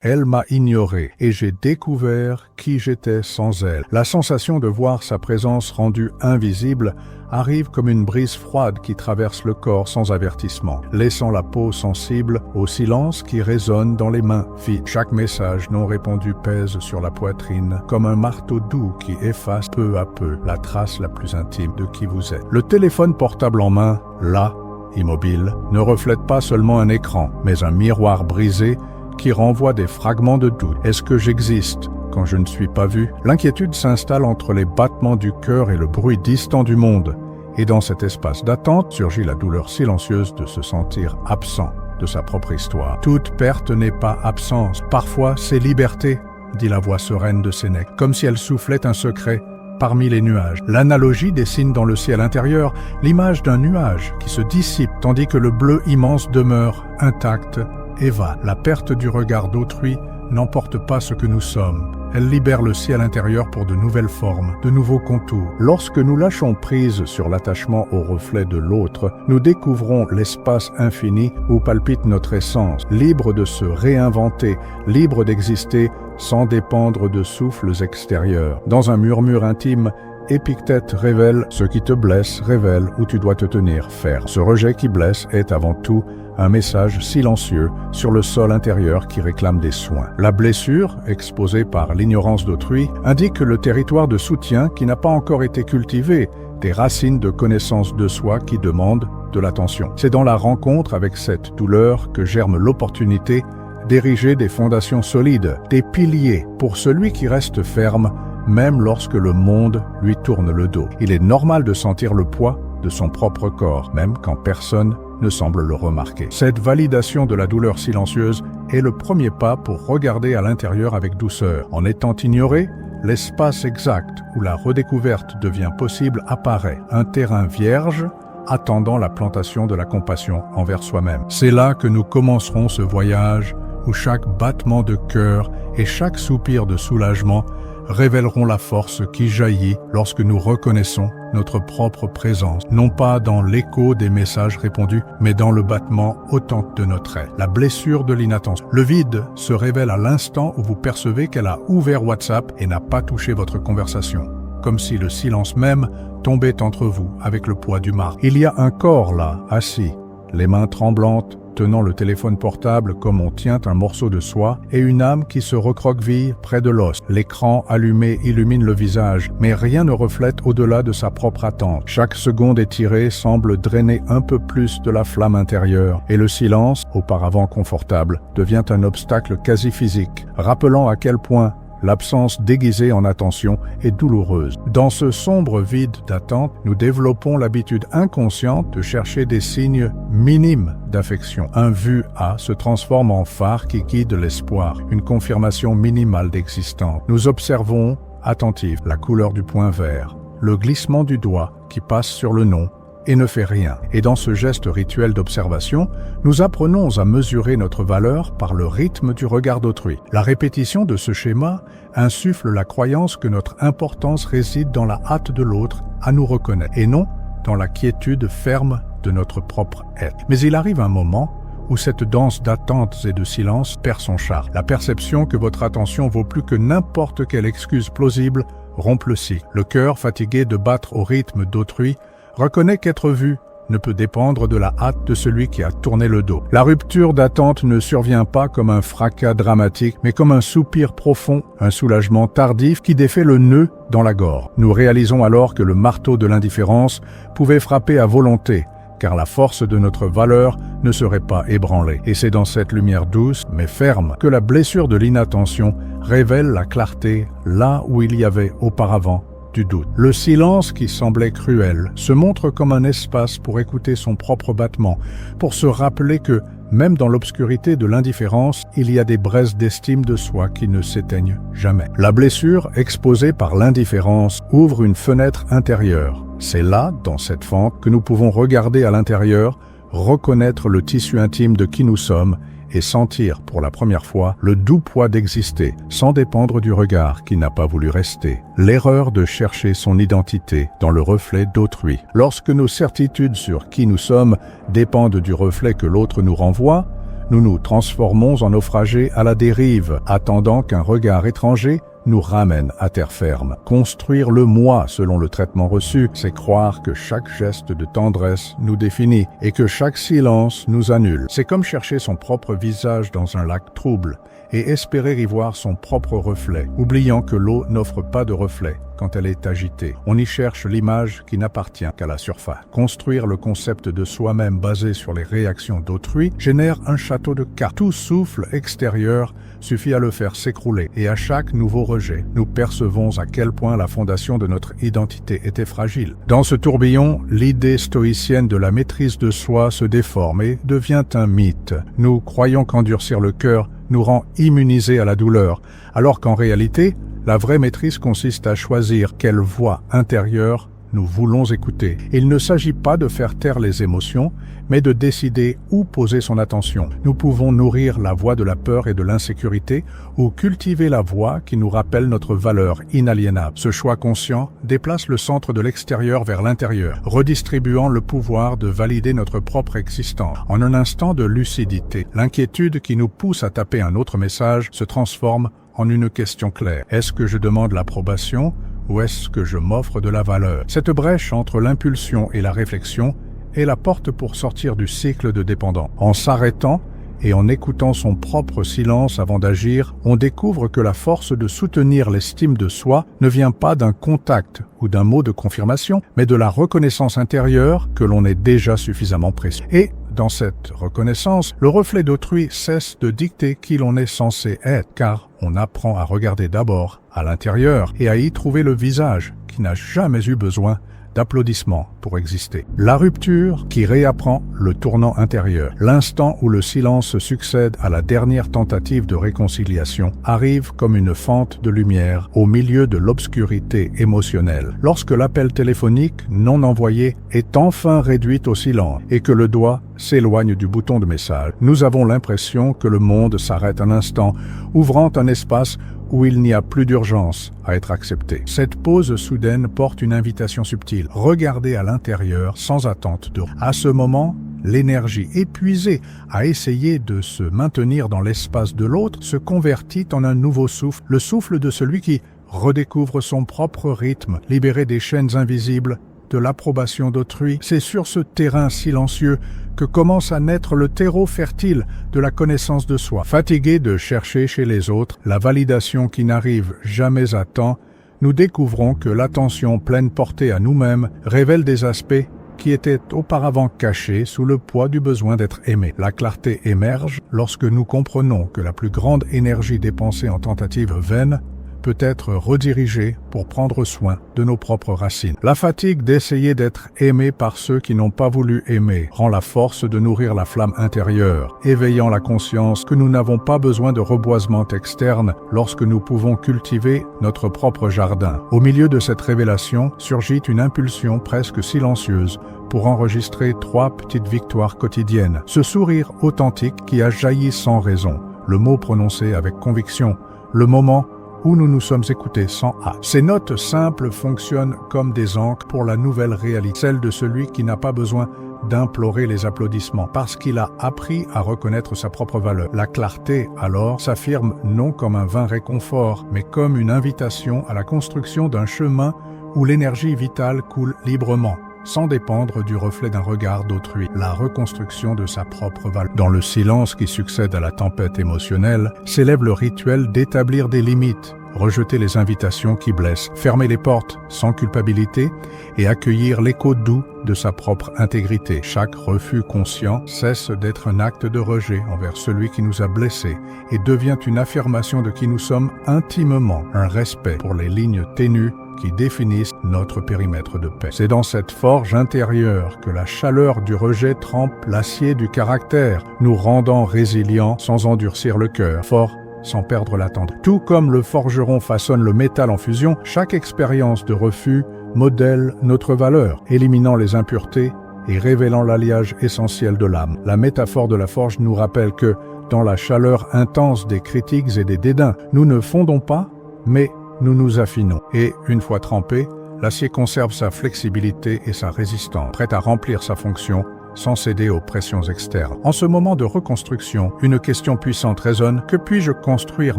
Elle m'a ignoré et j'ai découvert qui j'étais sans elle. La sensation de voir sa présence rendue invisible arrive comme une brise froide qui traverse le corps sans avertissement, laissant la peau sensible au silence qui résonne dans les mains vides. Chaque message non répondu pèse sur la poitrine comme un marteau doux qui efface peu à peu la trace la plus intime de qui vous êtes. Le téléphone portable en main, là, immobile, ne reflète pas seulement un écran, mais un miroir brisé qui renvoie des fragments de doute. Est-ce que j'existe quand je ne suis pas vu? L'inquiétude s'installe entre les battements du cœur et le bruit distant du monde. Et dans cet espace d'attente surgit la douleur silencieuse de se sentir absent de sa propre histoire. Toute perte n'est pas absence, parfois c'est liberté, dit la voix sereine de Sénèque, comme si elle soufflait un secret parmi les nuages. L'analogie dessine dans le ciel intérieur l'image d'un nuage qui se dissipe tandis que le bleu immense demeure intact et va. La perte du regard d'autrui n'emporte pas ce que nous sommes. Elle libère le ciel intérieur pour de nouvelles formes, de nouveaux contours. Lorsque nous lâchons prise sur l'attachement au reflet de l'autre, nous découvrons l'espace infini où palpite notre essence, libre de se réinventer, libre d'exister sans dépendre de souffles extérieurs. Dans un murmure intime, Épictète révèle ce qui te blesse, révèle où tu dois te tenir ferme. Ce rejet qui blesse est avant tout un message silencieux sur le sol intérieur qui réclame des soins. La blessure, exposée par l'ignorance d'autrui, indique le territoire de soutien qui n'a pas encore été cultivé, des racines de connaissance de soi qui demandent de l'attention. C'est dans la rencontre avec cette douleur que germe l'opportunité d'ériger des fondations solides, des piliers pour celui qui reste ferme, même lorsque le monde lui tourne le dos. Il est normal de sentir le poids de son propre corps, même quand personne ne semble le remarquer. Cette validation de la douleur silencieuse est le premier pas pour regarder à l'intérieur avec douceur. En étant ignoré, l'espace exact où la redécouverte devient possible apparaît, un terrain vierge attendant la plantation de la compassion envers soi-même. C'est là que nous commencerons ce voyage où chaque battement de cœur et chaque soupir de soulagement révéleront la force qui jaillit lorsque nous reconnaissons notre propre présence, non pas dans l'écho des messages répondus, mais dans le battement authentique de notre être. La blessure de l'inattention. Le vide se révèle à l'instant où vous percevez qu'elle a ouvert WhatsApp et n'a pas touché votre conversation, comme si le silence même tombait entre vous avec le poids du marbre. Il y a un corps là, assis, les mains tremblantes, tenant le téléphone portable comme on tient un morceau de soie, et une âme qui se recroqueville près de l'os. L'écran allumé illumine le visage, mais rien ne reflète au-delà de sa propre attente. Chaque seconde étirée semble drainer un peu plus de la flamme intérieure, et le silence, auparavant confortable, devient un obstacle quasi physique, rappelant à quel point l'absence déguisée en attention est douloureuse. Dans ce sombre vide d'attente, nous développons l'habitude inconsciente de chercher des signes minimes d'affection. Un vu A se transforme en phare qui guide l'espoir, une confirmation minimale d'existence. Nous observons, attentifs, la couleur du point vert, le glissement du doigt qui passe sur le nom et ne fait rien. Et dans ce geste rituel d'observation, nous apprenons à mesurer notre valeur par le rythme du regard d'autrui. La répétition de ce schéma insuffle la croyance que notre importance réside dans la hâte de l'autre à nous reconnaître, et non dans la quiétude ferme de notre propre être. Mais il arrive un moment où cette danse d'attentes et de silence perd son charme. La perception que votre attention vaut plus que n'importe quelle excuse plausible rompt le cycle. Le cœur, fatigué de battre au rythme d'autrui, reconnaît qu'être vu ne peut dépendre de la hâte de celui qui a tourné le dos. La rupture d'attente ne survient pas comme un fracas dramatique, mais comme un soupir profond, un soulagement tardif qui défait le nœud dans la gorge. Nous réalisons alors que le marteau de l'indifférence pouvait frapper à volonté, car la force de notre valeur ne serait pas ébranlée. Et c'est dans cette lumière douce, mais ferme, que la blessure de l'inattention révèle la clarté là où il y avait auparavant du doute. Le silence qui semblait cruel se montre comme un espace pour écouter son propre battement, pour se rappeler que, même dans l'obscurité de l'indifférence, il y a des braises d'estime de soi qui ne s'éteignent jamais. La blessure, exposée par l'indifférence, ouvre une fenêtre intérieure. C'est là, dans cette fente, que nous pouvons regarder à l'intérieur, reconnaître le tissu intime de qui nous sommes et sentir pour la première fois le doux poids d'exister, sans dépendre du regard qui n'a pas voulu rester. L'erreur de chercher son identité dans le reflet d'autrui. Lorsque nos certitudes sur qui nous sommes dépendent du reflet que l'autre nous renvoie, Nous nous transformons en naufragés à la dérive, attendant qu'un regard étranger nous ramène à terre ferme. Construire le moi selon le traitement reçu, c'est croire que chaque geste de tendresse nous définit et que chaque silence nous annule. C'est comme chercher son propre visage dans un lac trouble et espérer y voir son propre reflet, oubliant que l'eau n'offre pas de reflet quand elle est agitée. On y cherche l'image qui n'appartient qu'à la surface. Construire le concept de soi-même basé sur les réactions d'autrui génère un château de cartes. Tout souffle extérieur suffit à le faire s'écrouler, et à chaque nouveau rejet, nous percevons à quel point la fondation de notre identité était fragile. Dans ce tourbillon, l'idée stoïcienne de la maîtrise de soi se déforme et devient un mythe. Nous croyons qu'endurcir le cœur nous rend immunisés à la douleur, alors qu'en réalité, la vraie maîtrise consiste à choisir quelle voix intérieure nous voulons écouter. Il ne s'agit pas de faire taire les émotions, mais de décider où poser son attention. Nous pouvons nourrir la voix de la peur et de l'insécurité ou cultiver la voix qui nous rappelle notre valeur inaliénable. Ce choix conscient déplace le centre de l'extérieur vers l'intérieur, redistribuant le pouvoir de valider notre propre existence. En un instant de lucidité, l'inquiétude qui nous pousse à taper un autre message se transforme en une question claire. Est-ce que je demande l'approbation ou est-ce que je m'offre de la valeur? Cette brèche entre l'impulsion et la réflexion est la porte pour sortir du cycle de dépendance. En s'arrêtant et en écoutant son propre silence avant d'agir, on découvre que la force de soutenir l'estime de soi ne vient pas d'un contact ou d'un mot de confirmation, mais de la reconnaissance intérieure que l'on est déjà suffisamment précieux. Et dans cette reconnaissance, le reflet d'autrui cesse de dicter qui l'on est censé être, car on apprend à regarder d'abord à l'intérieur et à y trouver le visage qui n'a jamais eu besoin d'applaudissements pour exister. La rupture qui réapprend le tournant intérieur, l'instant où le silence succède à la dernière tentative de réconciliation, arrive comme une fente de lumière au milieu de l'obscurité émotionnelle. Lorsque l'appel téléphonique non envoyé est enfin réduit au silence et que le doigt s'éloigne du bouton de message, nous avons l'impression que le monde s'arrête un instant, ouvrant un espace où il n'y a plus d'urgence à être accepté. Cette pause soudaine porte une invitation subtile. Regardez à l'intérieur sans attente de... À ce moment, l'énergie épuisée à essayer de se maintenir dans l'espace de l'autre se convertit en un nouveau souffle, le souffle de celui qui redécouvre son propre rythme, libéré des chaînes invisibles de l'approbation d'autrui. C'est sur ce terrain silencieux que commence à naître le terreau fertile de la connaissance de soi. Fatigués de chercher chez les autres la validation qui n'arrive jamais à temps, nous découvrons que l'attention pleine portée à nous-mêmes révèle des aspects qui étaient auparavant cachés sous le poids du besoin d'être aimés. La clarté émerge lorsque nous comprenons que la plus grande énergie dépensée en tentatives vaines peut être redirigée pour prendre soin de nos propres racines. La fatigue d'essayer d'être aimé par ceux qui n'ont pas voulu aimer rend la force de nourrir la flamme intérieure, éveillant la conscience que nous n'avons pas besoin de reboisement externe lorsque nous pouvons cultiver notre propre jardin. Au milieu de cette révélation surgit une impulsion presque silencieuse pour enregistrer 3 petites victoires quotidiennes. Ce sourire authentique qui a jailli sans raison, le mot prononcé avec conviction, le moment où nous nous sommes écoutés sans hâte. Ces notes simples fonctionnent comme des ancres pour la nouvelle réalité, celle de celui qui n'a pas besoin d'implorer les applaudissements, parce qu'il a appris à reconnaître sa propre valeur. La clarté, alors, s'affirme non comme un vain réconfort, mais comme une invitation à la construction d'un chemin où l'énergie vitale coule librement, sans dépendre du reflet d'un regard d'autrui, la reconstruction de sa propre valeur. Dans le silence qui succède à la tempête émotionnelle, s'élève le rituel d'établir des limites, rejeter les invitations qui blessent, fermer les portes sans culpabilité et accueillir l'écho doux de sa propre intégrité. Chaque refus conscient cesse d'être un acte de rejet envers celui qui nous a blessés et devient une affirmation de qui nous sommes intimement, un respect pour les lignes ténues qui définissent notre périmètre de paix. C'est dans cette forge intérieure que la chaleur du rejet trempe l'acier du caractère, nous rendant résilients sans endurcir le cœur, forts sans perdre la tendresse. Tout comme le forgeron façonne le métal en fusion, chaque expérience de refus modèle notre valeur, éliminant les impuretés et révélant l'alliage essentiel de l'âme. La métaphore de la forge nous rappelle que, dans la chaleur intense des critiques et des dédains, nous ne fondons pas, mais nous nous affinons. Et, une fois trempé, l'acier conserve sa flexibilité et sa résistance, prêt à remplir sa fonction sans céder aux pressions externes. En ce moment de reconstruction, une question puissante résonne. Que puis-je construire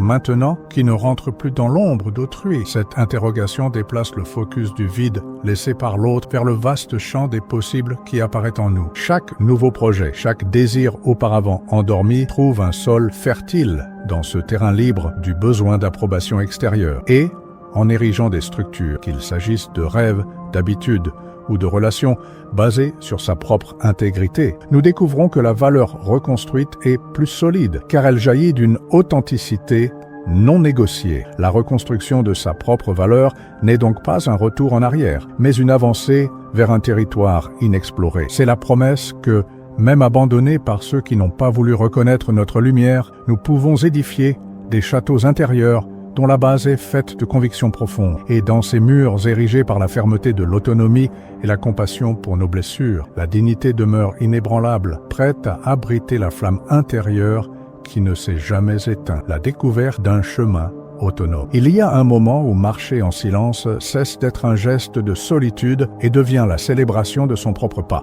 maintenant qui ne rentre plus dans l'ombre d'autrui? Cette interrogation déplace le focus du vide laissé par l'autre vers le vaste champ des possibles qui apparaît en nous. Chaque nouveau projet, chaque désir auparavant endormi trouve un sol fertile dans ce terrain libre du besoin d'approbation extérieure. Et, en érigeant des structures, qu'il s'agisse de rêves, d'habitudes ou de relations basées sur sa propre intégrité, nous découvrons que la valeur reconstruite est plus solide, car elle jaillit d'une authenticité non négociée. La reconstruction de sa propre valeur n'est donc pas un retour en arrière, mais une avancée vers un territoire inexploré. C'est la promesse que, même abandonnés par ceux qui n'ont pas voulu reconnaître notre lumière, nous pouvons édifier des châteaux intérieurs dont la base est faite de convictions profondes, et dans ces murs érigés par la fermeté de l'autonomie et la compassion pour nos blessures, la dignité demeure inébranlable, prête à abriter la flamme intérieure qui ne s'est jamais éteinte, la découverte d'un chemin autonome. Il y a un moment où marcher en silence cesse d'être un geste de solitude et devient la célébration de son propre pas.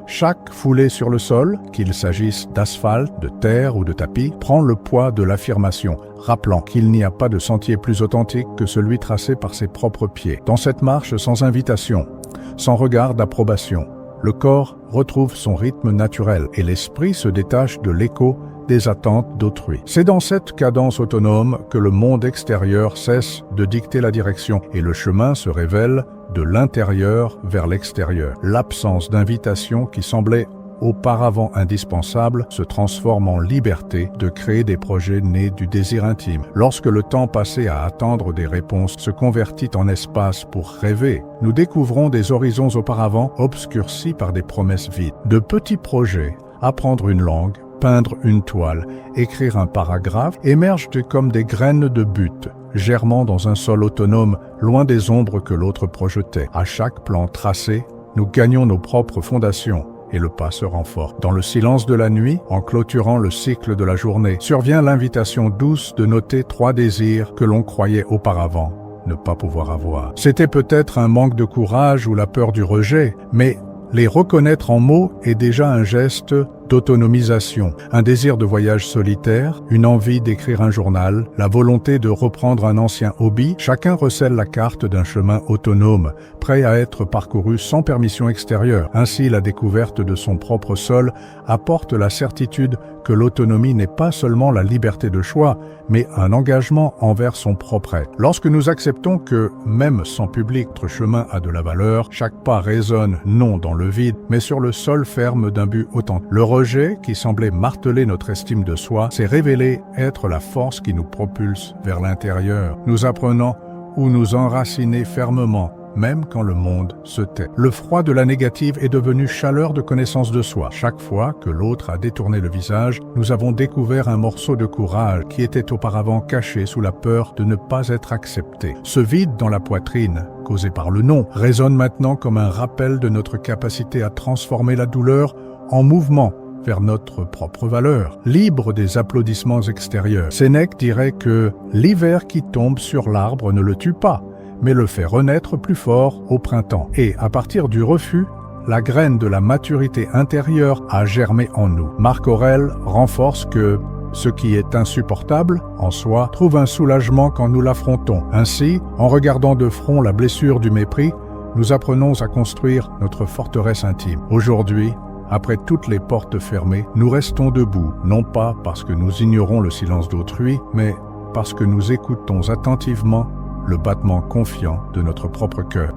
Chaque foulée sur le sol, qu'il s'agisse d'asphalte, de terre ou de tapis, prend le poids de l'affirmation, rappelant qu'il n'y a pas de sentier plus authentique que celui tracé par ses propres pieds. Dans cette marche sans invitation, sans regard d'approbation, le corps retrouve son rythme naturel et l'esprit se détache de l'écho des attentes d'autrui. C'est dans cette cadence autonome que le monde extérieur cesse de dicter la direction et le chemin se révèle de l'intérieur vers l'extérieur. L'absence d'invitation qui semblait auparavant indispensable se transforme en liberté de créer des projets nés du désir intime. Lorsque le temps passé à attendre des réponses se convertit en espace pour rêver, nous découvrons des horizons auparavant obscurcis par des promesses vides. De petits projets, apprendre une langue, peindre une toile, écrire un paragraphe, émergent comme des graines de but, germant dans un sol autonome, loin des ombres que l'autre projetait. À chaque plan tracé, nous gagnons nos propres fondations et le pas se renforce. Dans le silence de la nuit, en clôturant le cycle de la journée, survient l'invitation douce de noter 3 désirs que l'on croyait auparavant ne pas pouvoir avoir. C'était peut-être un manque de courage ou la peur du rejet, mais les reconnaître en mots est déjà un geste d'autonomisation, un désir de voyage solitaire, une envie d'écrire un journal, la volonté de reprendre un ancien hobby. Chacun recèle la carte d'un chemin autonome, prêt à être parcouru sans permission extérieure. Ainsi, la découverte de son propre sol apporte la certitude que l'autonomie n'est pas seulement la liberté de choix, mais un engagement envers son propre être. Lorsque nous acceptons que, même sans public, notre chemin a de la valeur, chaque pas résonne non dans le vide, mais sur le sol ferme d'un but authentique. Le rejet, qui semblait marteler notre estime de soi, s'est révélé être la force qui nous propulse vers l'intérieur, nous apprenant où nous enraciner fermement, même quand le monde se tait. Le froid de la négative est devenu chaleur de connaissance de soi. Chaque fois que l'autre a détourné le visage, nous avons découvert un morceau de courage qui était auparavant caché sous la peur de ne pas être accepté. Ce vide dans la poitrine, causé par le non, résonne maintenant comme un rappel de notre capacité à transformer la douleur en mouvement vers notre propre valeur, libre des applaudissements extérieurs. Sénèque dirait que l'hiver qui tombe sur l'arbre ne le tue pas, mais le fait renaître plus fort au printemps. Et à partir du refus, la graine de la maturité intérieure a germé en nous. Marc Aurèle renforce que ce qui est insupportable en soi trouve un soulagement quand nous l'affrontons. Ainsi, en regardant de front la blessure du mépris, nous apprenons à construire notre forteresse intime. Aujourd'hui, après toutes les portes fermées, nous restons debout, non pas parce que nous ignorons le silence d'autrui, mais parce que nous écoutons attentivement le battement confiant de notre propre cœur.